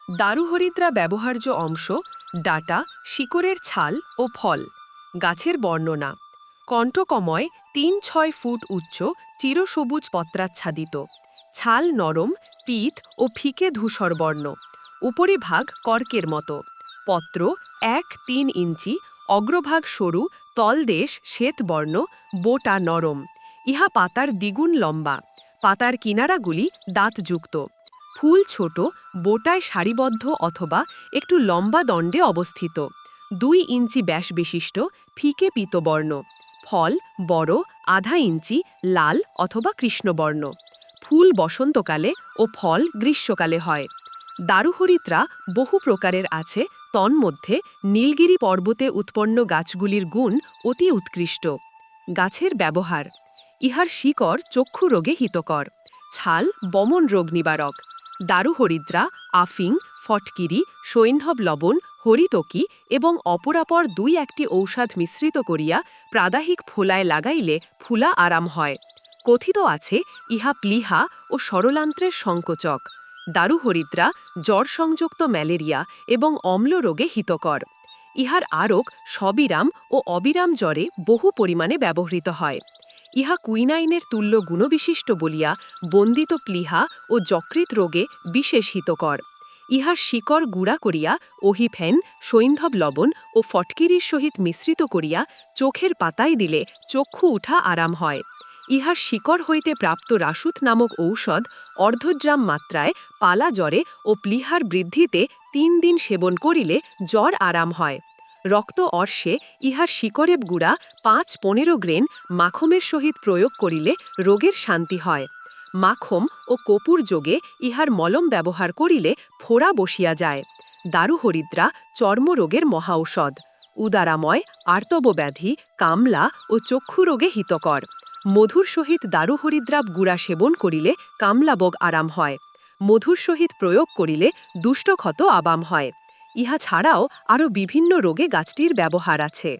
দারুহরিদ্রা ব্যবহার্য অংশ ডাটা, শিকড়ের ছাল ও ফল। গাছের বর্ণনা: কণ্টকময় ৩-৬ ফুট উচ্চ, চিরসবুজ পত্রাচ্ছাদিত। ছাল নরম, পীত ও ফিকে ধূসর বর্ণ। উপরিভাগ কর্কের মতো। পত্র ১-৩ ইঞ্চি, অগ্রভাগ সরু, তলদেশ শ্বেতবর্ণ, বোটা নরম। ইহা পাতার দ্বিগুণ লম্বা। পাতার কিনারাগুলি দাঁতযুক্ত। ফুল ছোট, বোটায় সারিবদ্ধ অথবা একটু লম্বা দণ্ডে অবস্থিত। ২ ইঞ্চি ব্যাস বিশিষ্ট, ফিকে পীতবর্ণ। ফল বড়, আধা ইঞ্চি, লাল অথবা কৃষ্ণবর্ণ। ফুল বসন্তকালে ও ফল গ্রীষ্মকালে হয়। দারুহরিদ্রা বহু প্রকারের আছে, তন্মধ্যে নীলগিরি পর্বতে উৎপন্ন গাছগুলির গুণ অতি উৎকৃষ্ট। গাছের ব্যবহার: ইহার শিকড় চক্ষু রোগে হিতকর। ছাল বমন রোগ নিবারক। দারুহরিদ্রা আফিং, ফটকিরি, সৈন্ধব লবণ, হরিতকি এবং অপরাপর ২-১টি ঔষধ মিশ্রিত করিয়া প্রাদাহিক ফোলায় লাগাইলে ফুলা আরাম হয়। কথিত আছে ইহা প্লীহা ও সরলান্ত্রের সংকোচক। দারুহরিদ্রা জ্বর সংযুক্ত ম্যালেরিয়া এবং অম্ল রোগে হিতকর। ইহার আরক সবিরাম ও অবিরাম জ্বরে বহু পরিমাণে ব্যবহৃত হয়। ইহা কুইনাইনের তুল্য গুণবিশিষ্ট বলিয়া বন্দিত প্লীহা ও যকৃৎ রোগে বিশেষ হিতকর। ইহার শিকড় গুঁড়া করিয়া অহিফেন, সৈন্ধব লবণ ও ফটকিরির সহিত মিশ্রিত করিয়া চোখের পাতায় দিলে চক্ষু উঠা আরাম হয়। ইহার শিকড় হইতে প্রাপ্ত রাসুত নামক ঔষধ অর্ধগ্রাম মাত্রায় পালা জ্বরে ও প্লীহার বৃদ্ধিতে ৩ দিন সেবন করিলে জ্বর আরাম হয়। রক্ত অর্শে ইহার শিকড়ের গুঁড়া ৫-১৫ গ্রেন মাখমের সহিত প্রয়োগ করিলে রোগের শান্তি হয়। মাখম ও কপুর যোগে ইহার মলম ব্যবহার করিলে ফোড়া বসিয়া যায়। দারুহরিদ্রা চর্মরোগের মহাঔষধ। উদারাময়, আর্তব ব্যাধি, কামলা ও চক্ষু রোগে হিতকর। মধুর সহিত দারুহরিদ্রা গুঁড়া সেবন করিলে কামলাবগ আরাম হয়। মধুর সহিত প্রয়োগ করিলে দুষ্টক্ষত আবাম হয়। ইহা ছাড়াও আরও বিভিন্ন রোগে গাছটির ব্যবহার আছে।